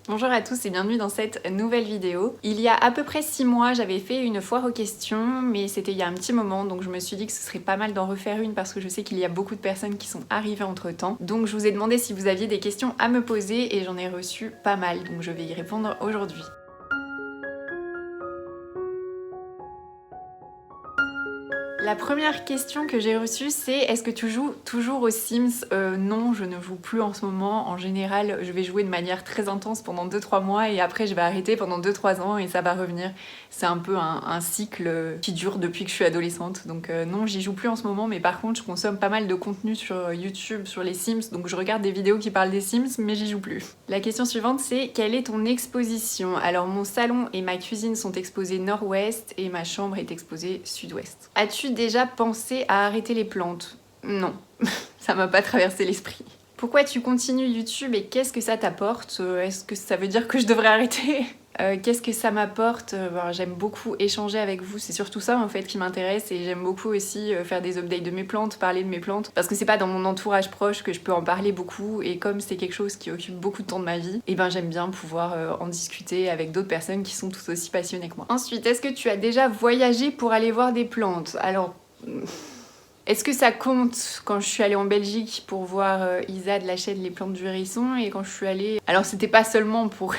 Bonjour à tous et bienvenue dans cette nouvelle vidéo. Il y a à peu près 6 mois, j'avais fait une foire aux questions, mais c'était il y a un petit moment, donc je me suis dit que ce serait pas mal d'en refaire une parce que je sais qu'il y a beaucoup de personnes qui sont arrivées entre temps. Donc je vous ai demandé si vous aviez des questions à me poser et j'en ai reçu pas mal, donc je vais y répondre aujourd'hui. La première question que j'ai reçue, c'est est-ce que tu joues toujours aux Sims? Non, je ne joue plus en ce moment. En général, je vais jouer de manière très intense pendant 2-3 mois et après je vais arrêter pendant 2-3 ans et ça va revenir. C'est un peu un cycle qui dure depuis que je suis adolescente. Donc non, j'y joue plus en ce moment, mais par contre, je consomme pas mal de contenu sur YouTube sur les Sims. Donc je regarde des vidéos qui parlent des Sims, mais j'y joue plus. La question suivante, c'est quelle est ton exposition? Alors mon salon et ma cuisine sont exposés nord-ouest et ma chambre est exposée sud-ouest. As-tu déjà pensé à arrêter les plantes? Non, ça m'a pas traversé l'esprit. Pourquoi tu continues YouTube et qu'est-ce que ça t'apporte? Est-ce que ça veut dire que je devrais arrêter? Qu'est-ce que ça m'apporte? J'aime beaucoup échanger avec vous, c'est surtout ça en fait qui m'intéresse et j'aime beaucoup aussi faire des updates de mes plantes, parler de mes plantes parce que c'est pas dans mon entourage proche que je peux en parler beaucoup et comme c'est quelque chose qui occupe beaucoup de temps de ma vie, et ben j'aime bien pouvoir en discuter avec d'autres personnes qui sont tout aussi passionnées que moi. Ensuite, est-ce que tu as déjà voyagé pour aller voir des plantes? Alors... Est-ce que ça compte quand je suis allée en Belgique pour voir Isa de la chaîne Les Plantes du Hérisson et quand je suis allée... Alors c'était pas seulement pour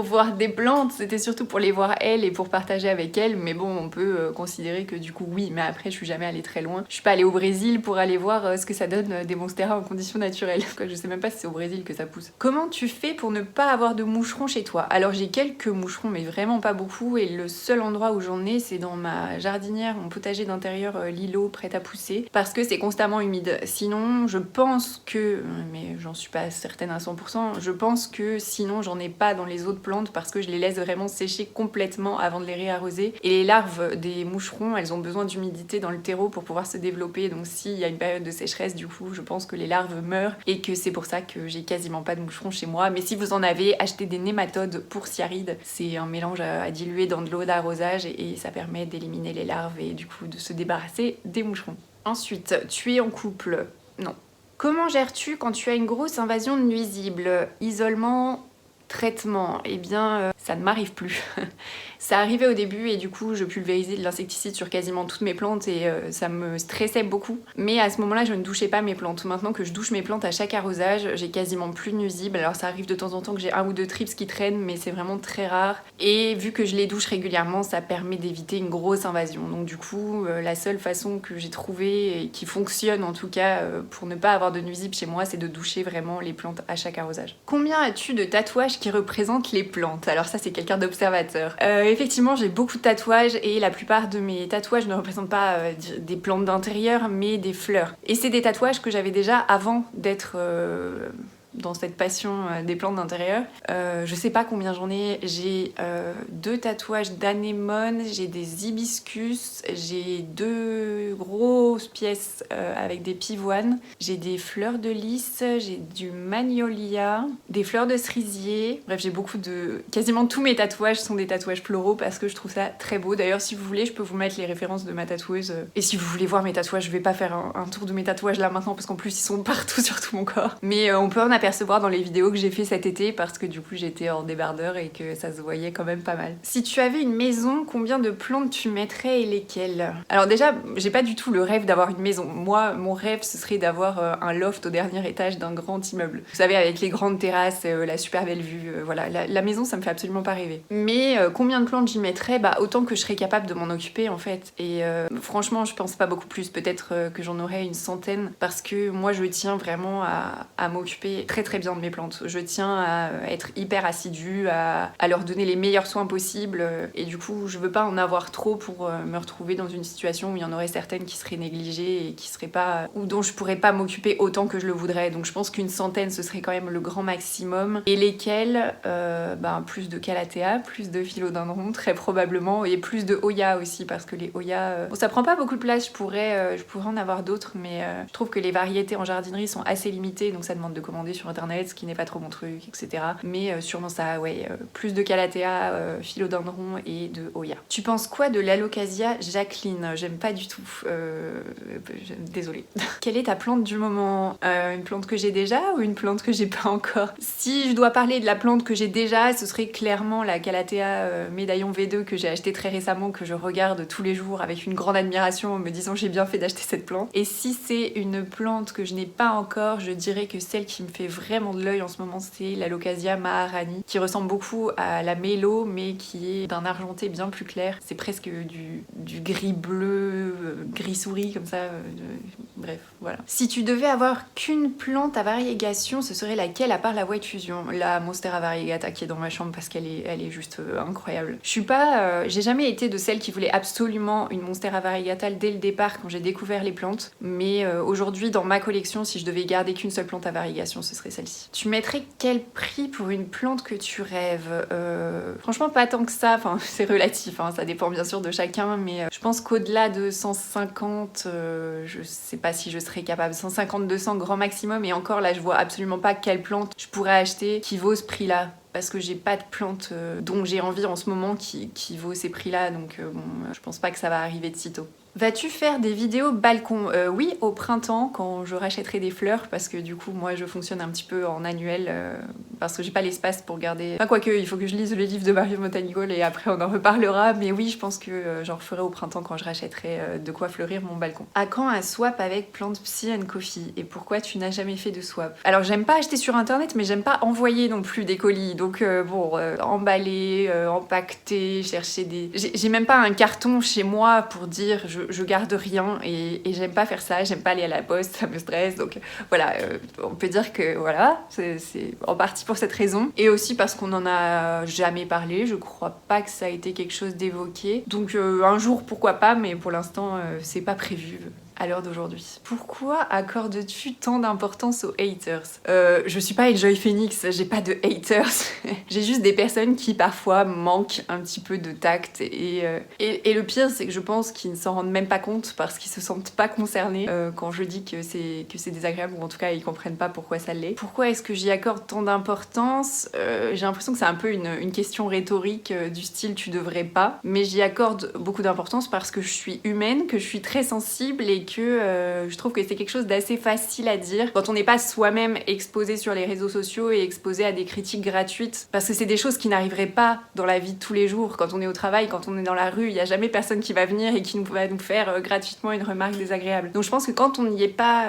voir des plantes, c'était surtout pour les voir elle et pour partager avec elle, mais bon, on peut considérer que du coup oui, mais après je suis jamais allée très loin. Je suis pas allée au Brésil pour aller voir ce que ça donne des monstera en conditions naturelles. Je sais même pas si c'est au Brésil que ça pousse. Comment tu fais pour ne pas avoir de moucherons chez toi? Alors j'ai quelques moucherons, mais vraiment pas beaucoup, et le seul endroit où j'en ai, c'est dans ma jardinière, mon potager d'intérieur Lilo prêt à pousser, parce que c'est constamment humide. Sinon, je pense que, mais j'en suis pas certaine à 100%, je pense que sinon j'en ai pas dans les autres plantes parce que je les laisse vraiment sécher complètement avant de les réarroser. Et les larves des moucherons, elles ont besoin d'humidité dans le terreau pour pouvoir se développer. Donc s'il y a une période de sécheresse, du coup, je pense que les larves meurent et que c'est pour ça que j'ai quasiment pas de moucherons chez moi. Mais si vous en avez, achetez des nématodes pourciarides. C'est un mélange à diluer dans de l'eau d'arrosage et ça permet d'éliminer les larves et du coup de se débarrasser des moucherons. Ensuite, tu es en couple? Non. Comment gères-tu quand tu as une grosse invasion de nuisibles? Isolement, traitement, eh bien ça ne m'arrive plus. Ça arrivait au début et du coup je pulvérisais de l'insecticide sur quasiment toutes mes plantes et ça me stressait beaucoup. Mais à ce moment-là je ne douchais pas mes plantes. Maintenant que je douche mes plantes à chaque arrosage, j'ai quasiment plus de nuisibles. Alors ça arrive de temps en temps que j'ai un ou deux trips qui traînent, mais c'est vraiment très rare. Et vu que je les douche régulièrement, ça permet d'éviter une grosse invasion. Donc du coup la seule façon que j'ai trouvée et qui fonctionne en tout cas pour ne pas avoir de nuisibles chez moi, c'est de doucher vraiment les plantes à chaque arrosage. Combien as-tu de tatouages qui représentent les plantes? Alors ça c'est quelqu'un d'observateur. Effectivement j'ai beaucoup de tatouages et la plupart de mes tatouages ne représentent pas des plantes d'intérieur mais des fleurs. Et c'est des tatouages que j'avais déjà avant d'être dans cette passion des plantes d'intérieur. Je sais pas combien j'en ai. J'ai 2 tatouages d'anémone, j'ai des hibiscus, j'ai 2 grosses pièces avec des pivoines, j'ai des fleurs de lys, j'ai du magnolia, des fleurs de cerisier. Bref, j'ai beaucoup de... Quasiment tous mes tatouages sont des tatouages floraux parce que je trouve ça très beau. D'ailleurs, si vous voulez, je peux vous mettre les références de ma tatoueuse. Et si vous voulez voir mes tatouages, je vais pas faire un tour de mes tatouages là maintenant parce qu'en plus ils sont partout sur tout mon corps. Mais on peut en apercevoir dans les vidéos que j'ai fait cet été parce que du coup j'étais en débardeur et que ça se voyait quand même pas mal. Si tu avais une maison, combien de plantes tu mettrais et lesquelles? Alors déjà, j'ai pas du tout le rêve d'avoir une maison. Moi, mon rêve ce serait d'avoir un loft au dernier étage d'un grand immeuble. Vous savez, avec les grandes terrasses, la super belle vue, voilà. La maison, ça me fait absolument pas rêver. Mais combien de plantes j'y mettrais? Bah autant que je serais capable de m'en occuper en fait. Et franchement, je pense pas beaucoup plus. Peut-être que j'en aurais une centaine parce que moi je tiens vraiment à m'occuper très bien de mes plantes. Je tiens à être hyper assidue, à leur donner les meilleurs soins possibles et du coup je veux pas en avoir trop pour me retrouver dans une situation où il y en aurait certaines qui seraient négligées et qui seraient pas... ou dont je pourrais pas m'occuper autant que je le voudrais. Donc je pense qu'une centaine ce serait quand même le grand maximum. Et lesquelles plus de calathea, plus de philodendron très probablement et plus de Hoya aussi parce que les Hoya... Bon, ça prend pas beaucoup de place, je pourrais en avoir d'autres mais je trouve que les variétés en jardinerie sont assez limitées donc ça demande de commander sur sur internet, ce qui n'est pas trop mon truc, etc. Mais sûrement ça, ouais, plus de calathea, philodendron et de Hoya. Tu penses quoi de l'Alocasia Jacqueline? J'aime pas du tout. Désolée. Quelle est ta plante du moment? Une plante que j'ai déjà ou une plante que j'ai pas encore? Si je dois parler de la plante que j'ai déjà, ce serait clairement la calathea médaillon V2 que j'ai acheté très récemment, que je regarde tous les jours avec une grande admiration en me disant j'ai bien fait d'acheter cette plante. Et si c'est une plante que je n'ai pas encore, je dirais que celle qui me fait vraiment de l'œil en ce moment, c'est l'Alocasia Maharani, qui ressemble beaucoup à la mélo, mais qui est d'un argenté bien plus clair. C'est presque du gris bleu, gris souris comme ça. Bref, voilà. Si tu devais avoir qu'une plante à variégation, ce serait laquelle à part la White Fusion? La Monstera variegata qui est dans ma chambre parce qu'elle est juste incroyable. Je suis pas, j'ai jamais été de celle qui voulait absolument une Monstera variegata dès le départ quand j'ai découvert les plantes, mais aujourd'hui dans ma collection, si je devais garder qu'une seule plante à variégation, ce serait celle-ci. Tu mettrais quel prix pour une plante que tu rêves? Franchement pas tant que ça, enfin c'est relatif, hein, ça dépend bien sûr de chacun, mais je pense qu'au-delà de 150, je sais pas si je serais capable, 150-200 grand maximum, et encore là je vois absolument pas quelle plante je pourrais acheter qui vaut ce prix-là. Parce que j'ai pas de plante dont j'ai envie en ce moment qui vaut ces prix-là, donc bon, je pense pas que ça va arriver de sitôt. Vas-tu faire des vidéos balcon? Oui, au printemps, quand je rachèterai des fleurs, parce que du coup, moi, je fonctionne un petit peu en annuel, parce que j'ai pas l'espace pour garder... Enfin, quoique, il faut que je lise le livre de Marion Montagnier et après on en reparlera, mais oui, je pense que j'en referai au printemps quand je rachèterai de quoi fleurir mon balcon. À quand un swap avec Plant Psy and Coffee? Et pourquoi tu n'as jamais fait de swap? Alors, j'aime pas acheter sur internet, mais j'aime pas envoyer non plus des colis, donc bon, emballer, empaqueter, chercher des... J'ai même pas un carton chez moi pour dire je garde rien et j'aime pas faire ça, j'aime pas aller à la poste, ça me stresse, donc voilà, on peut dire que voilà, c'est en partie pour cette raison, et aussi parce qu'on en a jamais parlé, je crois pas que ça a été quelque chose d'évoqué, donc un jour pourquoi pas, mais pour l'instant c'est pas prévu à l'heure d'aujourd'hui. Pourquoi accordes-tu tant d'importance aux haters? Je suis pas Enjoy Phoenix, j'ai pas de haters. J'ai juste des personnes qui parfois manquent un petit peu de tact et le pire c'est que je pense qu'ils ne s'en rendent même pas compte parce qu'ils se sentent pas concernés quand je dis que c'est désagréable, ou en tout cas ils comprennent pas pourquoi ça l'est. Pourquoi est-ce que j'y accorde tant d'importance? J'ai l'impression que c'est un peu une question rhétorique du style tu devrais pas, mais j'y accorde beaucoup d'importance parce que je suis humaine, que je suis très sensible et que je trouve que c'est quelque chose d'assez facile à dire quand on n'est pas soi-même exposé sur les réseaux sociaux et exposé à des critiques gratuites, parce que c'est des choses qui n'arriveraient pas dans la vie de tous les jours. Quand on est au travail, quand on est dans la rue, il n'y a jamais personne qui va venir et qui va nous faire gratuitement une remarque désagréable. Donc je pense que quand on n'y est pas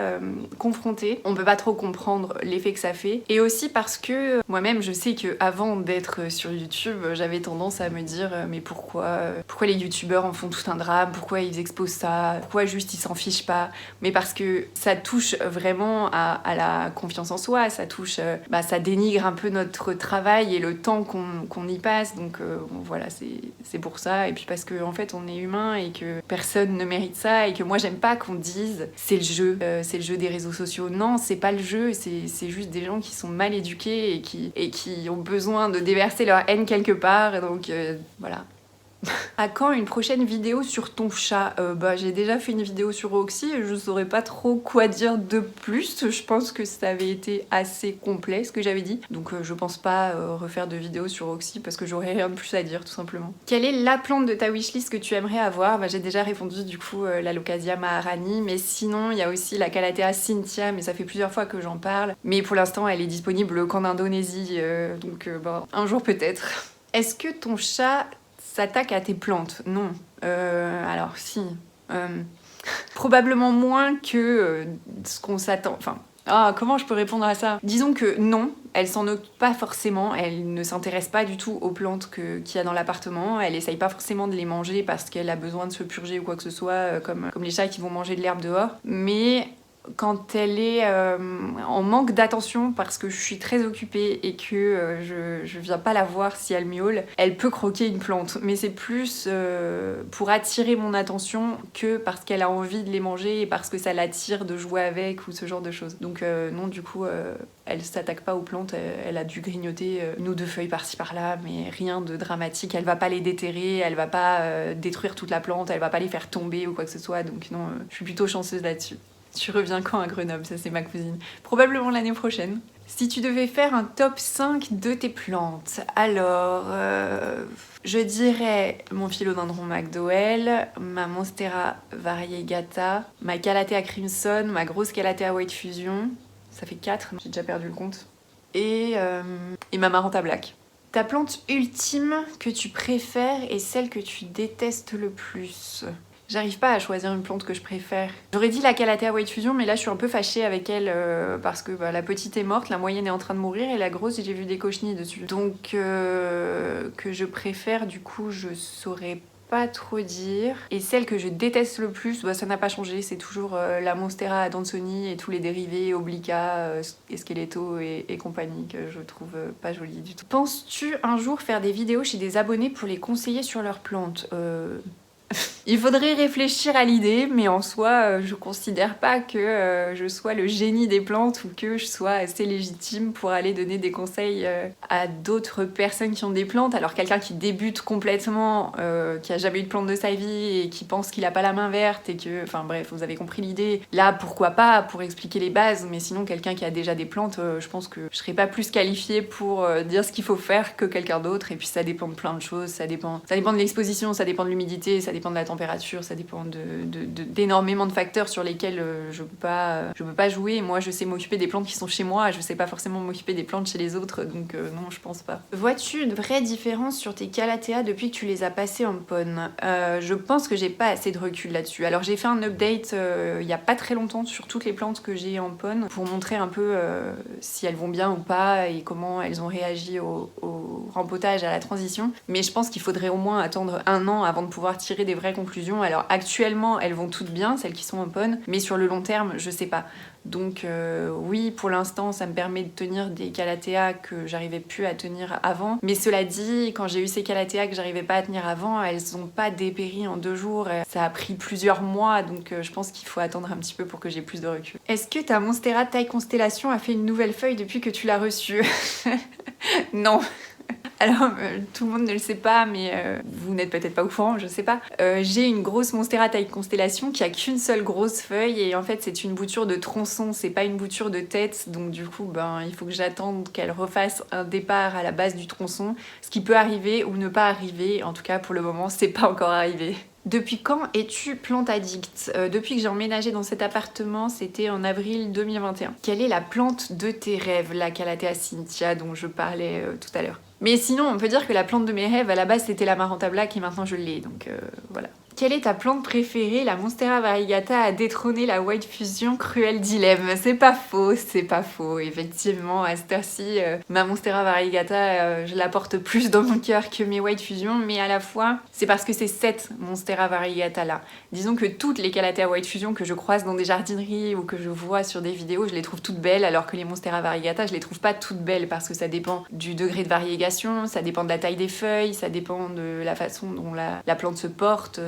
confronté, on peut pas trop comprendre l'effet que ça fait. Et aussi parce que moi-même je sais que avant d'être sur YouTube, j'avais tendance à me dire mais pourquoi les youtubeurs en font tout un drame, pourquoi ils exposent ça, pourquoi juste ils s'en fichent pas, mais parce que ça touche vraiment à la confiance en soi, ça touche, ça dénigre un peu notre travail et le temps qu'on y passe, donc bon, voilà, c'est pour ça, et puis parce que en fait on est humain et que personne ne mérite ça, et que moi j'aime pas qu'on dise c'est le jeu des réseaux sociaux. Non, c'est pas le jeu, c'est juste des gens qui sont mal éduqués et qui ont besoin de déverser leur haine quelque part, donc voilà. À quand une prochaine vidéo sur ton chat? J'ai déjà fait une vidéo sur Roxy et je saurais pas trop quoi dire de plus. Je pense que ça avait été assez complet ce que j'avais dit. Donc je pense pas refaire de vidéo sur Roxy parce que j'aurais rien de plus à dire tout simplement. Quelle est la plante de ta wishlist que tu aimerais avoir? J'ai déjà répondu du coup l'Alocasia Maharani, mais sinon il y a aussi la Calathea Cynthia, mais ça fait plusieurs fois que j'en parle. Mais pour l'instant elle est disponible qu'en Indonésie, donc un jour peut-être. Est-ce que ton chat s'attaque à tes plantes? Non. Alors si. Probablement moins que ce qu'on s'attend. Enfin, comment je peux répondre à ça? Disons que non, elle s'en occupe pas forcément, elle ne s'intéresse pas du tout aux plantes qu'il y a dans l'appartement, elle essaye pas forcément de les manger parce qu'elle a besoin de se purger ou quoi que ce soit, comme les chats qui vont manger de l'herbe dehors. Mais quand elle est en manque d'attention parce que je suis très occupée et que je viens pas la voir si elle miaule, elle peut croquer une plante, mais c'est plus pour attirer mon attention que parce qu'elle a envie de les manger et parce que ça l'attire de jouer avec ou ce genre de choses. Donc non, du coup elle s'attaque pas aux plantes, elle a dû grignoter une ou deux feuilles par-ci par-là, mais rien de dramatique, elle va pas les déterrer, elle va pas détruire toute la plante, elle va pas les faire tomber ou quoi que ce soit, donc non, je suis plutôt chanceuse là-dessus. Tu reviens quand à Grenoble? Ça c'est ma cousine. Probablement l'année prochaine. Si tu devais faire un top 5 de tes plantes, alors je dirais mon philodendron McDowell, ma Monstera variegata, ma Calathea crimson, ma grosse Calathea white fusion, ça fait 4, j'ai déjà perdu le compte, et ma Maranta black. Ta plante ultime que tu préfères et celle que tu détestes le plus? J'arrive pas à choisir une plante que je préfère. J'aurais dit la Calathea white fusion, mais là je suis un peu fâchée avec elle parce que la petite est morte, la moyenne est en train de mourir et la grosse j'ai vu des cochenilles dessus. Donc que je préfère, du coup je saurais pas trop dire. Et celle que je déteste le plus, ça n'a pas changé, c'est toujours la Monstera adansoni et tous les dérivés Oblica, Esqueleto et compagnie que je trouve pas jolis du tout. Penses-tu un jour faire des vidéos chez des abonnés pour les conseiller sur leurs plantes? Il faudrait réfléchir à l'idée, mais en soi, je considère pas que je sois le génie des plantes ou que je sois assez légitime pour aller donner des conseils à d'autres personnes qui ont des plantes. Alors quelqu'un qui débute complètement, qui a jamais eu de plante de sa vie et qui pense qu'il a pas la main verte et que... Enfin bref, vous avez compris l'idée. Là, pourquoi pas, pour expliquer les bases, mais sinon quelqu'un qui a déjà des plantes, je pense que je serais pas plus qualifiée pour dire ce qu'il faut faire que quelqu'un d'autre. Et puis ça dépend de plein de choses, ça dépend de l'exposition, ça dépend de l'humidité, ça dépend de la température, ça dépend d'énormément de facteurs sur lesquels je peux pas jouer. Moi, je sais m'occuper des plantes qui sont chez moi, je sais pas forcément m'occuper des plantes chez les autres, donc non, je pense pas. Vois-tu une vraie différence sur tes Calathea depuis que tu les as passées en ponne? Je pense que j'ai pas assez de recul là-dessus. Alors j'ai fait un update il y a pas très longtemps sur toutes les plantes que j'ai en ponne pour montrer un peu si elles vont bien ou pas et comment elles ont réagi au rempotage, à la transition. Mais je pense qu'il faudrait au moins attendre 1 an avant de pouvoir tirer des vraies conclusions. Alors actuellement, elles vont toutes bien, celles qui sont en ponne, mais sur le long terme, je sais pas. Donc oui, pour l'instant, ça me permet de tenir des Calathea que j'arrivais plus à tenir avant. Mais cela dit, quand j'ai eu ces Calathea que j'arrivais pas à tenir avant, elles ont pas dépéri en 2 jours. Ça a pris plusieurs mois, donc je pense qu'il faut attendre un petit peu pour que j'ai plus de recul. Est-ce que ta Monstera taille constellation a fait une nouvelle feuille depuis que tu l'as reçue? Non. Alors, tout le monde ne le sait pas, mais vous n'êtes peut-être pas au courant, je sais pas. J'ai une grosse Monstera taille constellation qui a qu'une seule grosse feuille et en fait c'est une bouture de tronçon, c'est pas une bouture de tête, donc du coup il faut que j'attende qu'elle refasse un départ à la base du tronçon, ce qui peut arriver ou ne pas arriver, en tout cas pour le moment c'est pas encore arrivé. Depuis quand es-tu plante addict? Depuis que j'ai emménagé dans cet appartement, c'était en avril 2021. Quelle est la plante de tes rêves, la Calathea cynthia dont je parlais tout à l'heure? Mais sinon, on peut dire que la plante de mes rêves, à la base, c'était la Maranta black et maintenant je l'ai, donc voilà. Quelle est ta plante préférée? La Monstera variegata a détrôné la White Fusion, cruel dilemme. C'est pas faux, c'est pas faux. Effectivement, à cette heure-ci, ma Monstera variegata, je la porte plus dans mon cœur que mes White Fusion, mais à la fois, c'est parce que c'est cette Monstera variegata là. Disons que toutes les Calathea White Fusion que je croise dans des jardineries ou que je vois sur des vidéos, je les trouve toutes belles, alors que les Monstera variegata, je les trouve pas toutes belles parce que ça dépend du degré de variégation, ça dépend de la taille des feuilles, ça dépend de la façon dont la plante se porte.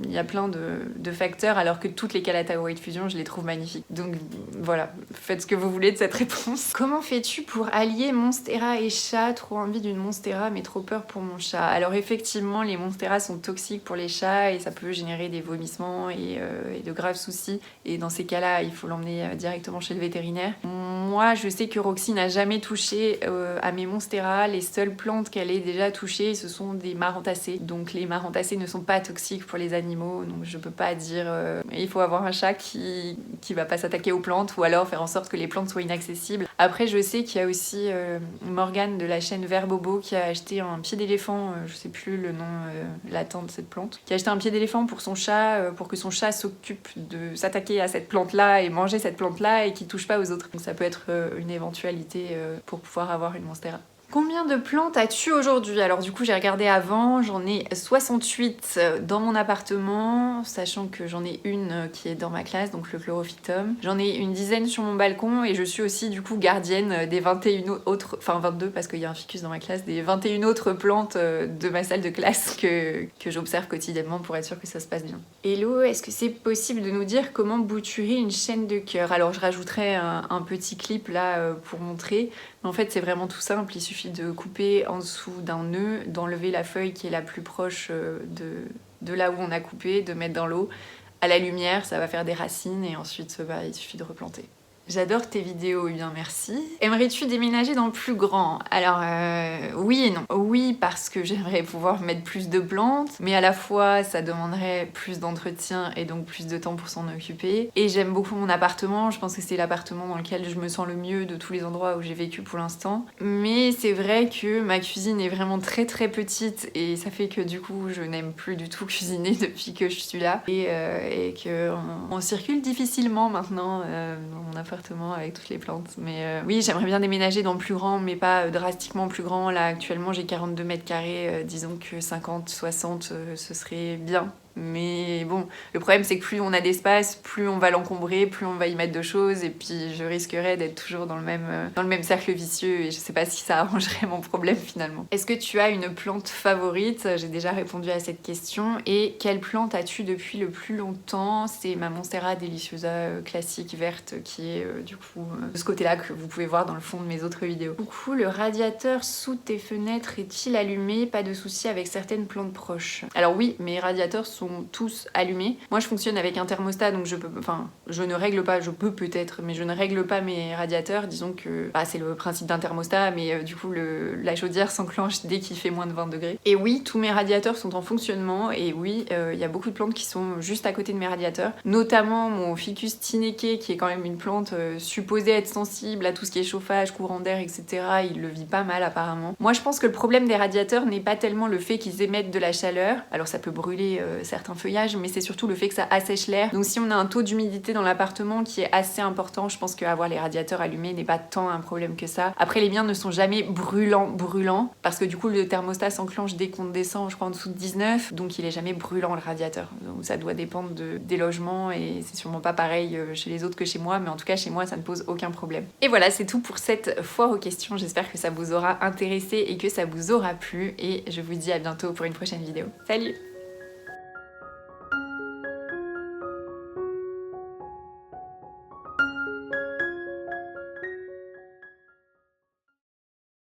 Il y a plein de facteurs, alors que toutes les Calathea White Fusion, je les trouve magnifiques. Donc voilà, faites ce que vous voulez de cette réponse. Comment fais-tu pour allier Monstera et chat? Trop envie d'une Monstera, mais trop peur pour mon chat. Alors effectivement, les Monstera sont toxiques pour les chats et ça peut générer des vomissements et de graves soucis. Et dans ces cas-là, il faut l'emmener directement chez le vétérinaire. Moi, je sais que Roxy n'a jamais touché à mes Monstera. Les seules plantes qu'elle ait déjà touchées, ce sont des Marantacées. Donc les Marantacées ne sont pas toxiques pour les animaux, donc je peux pas dire il faut avoir un chat qui va pas s'attaquer aux plantes ou alors faire en sorte que les plantes soient inaccessibles. Après, je sais qu'il y a aussi Morgane de la chaîne Vert Bobo qui a acheté un pied d'éléphant, je sais plus le nom latent de cette plante, qui a acheté un pied d'éléphant pour son chat, pour que son chat s'occupe de s'attaquer à cette plante-là et manger cette plante-là et qu'il touche pas aux autres. Donc ça peut être une éventualité pour pouvoir avoir une Monstera. Combien de plantes as-tu aujourd'hui? Alors du coup j'ai regardé avant, j'en ai 68 dans mon appartement, sachant que j'en ai une qui est dans ma classe, donc le Chlorophytum. J'en ai une dizaine sur mon balcon et je suis aussi du coup gardienne des 21 autres, enfin 22 parce qu'il y a un ficus dans ma classe, des 21 autres plantes de ma salle de classe que j'observe quotidiennement pour être sûre que ça se passe bien. Hello, est-ce que c'est possible de nous dire comment bouturer une chaîne de cœur? Alors je rajouterai un petit clip là pour montrer. En fait, c'est vraiment tout simple, il suffit de couper en dessous d'un nœud, d'enlever la feuille qui est la plus proche de là où on a coupé, de mettre dans l'eau. À la lumière, ça va faire des racines et ensuite il suffit de replanter. J'adore tes vidéos, eh bien merci. Aimerais-tu déménager dans le plus grand? Alors oui et non. Oui parce que j'aimerais pouvoir mettre plus de plantes, mais à la fois ça demanderait plus d'entretien et donc plus de temps pour s'en occuper. Et j'aime beaucoup mon appartement, je pense que c'est l'appartement dans lequel je me sens le mieux de tous les endroits où j'ai vécu pour l'instant. Mais c'est vrai que ma cuisine est vraiment très très petite et ça fait que du coup je n'aime plus du tout cuisiner depuis que je suis là et qu'on circule difficilement maintenant dans mon appartement avec toutes les plantes. Mais oui, j'aimerais bien déménager dans le plus grand, mais pas drastiquement plus grand. Là, actuellement, j'ai 42 mètres carrés. Disons que 50, 60, ce serait bien. Mais bon, le problème c'est que plus on a d'espace, plus on va l'encombrer, plus on va y mettre de choses et puis je risquerais d'être toujours dans le même cercle vicieux et je sais pas si ça arrangerait mon problème finalement. Est-ce que tu as une plante favorite? J'ai déjà répondu à cette question. Et quelle plante as-tu depuis le plus longtemps? C'est ma Monstera deliciosa classique verte qui est du coup de ce côté-là que vous pouvez voir dans le fond de mes autres vidéos. Du coup, le radiateur sous tes fenêtres est-il allumé? Pas de souci avec certaines plantes proches. Alors oui, mes radiateurs sont tous allumés. Moi je fonctionne avec un thermostat donc je ne règle pas, je peux peut-être, mais je ne règle pas mes radiateurs. Disons que c'est le principe d'un thermostat, mais du coup la chaudière s'enclenche dès qu'il fait moins de 20 degrés. Et oui, tous mes radiateurs sont en fonctionnement et oui, il y a beaucoup de plantes qui sont juste à côté de mes radiateurs, notamment mon Ficus tineke qui est quand même une plante supposée être sensible à tout ce qui est chauffage, courant d'air, etc. Il le vit pas mal apparemment. Moi je pense que le problème des radiateurs n'est pas tellement le fait qu'ils émettent de la chaleur, alors ça peut brûler certains feuillages, mais c'est surtout le fait que ça assèche l'air. Donc si on a un taux d'humidité dans l'appartement qui est assez important, je pense qu'avoir les radiateurs allumés n'est pas tant un problème que ça. Après les miens ne sont jamais brûlants, parce que du coup le thermostat s'enclenche dès qu'on descend, je crois en dessous de 19, donc il est jamais brûlant le radiateur. Donc ça doit dépendre des logements et c'est sûrement pas pareil chez les autres que chez moi, mais en tout cas chez moi ça ne pose aucun problème. Et voilà, c'est tout pour cette foire aux questions. J'espère que ça vous aura intéressé et que ça vous aura plu et je vous dis à bientôt pour une prochaine vidéo. Salut!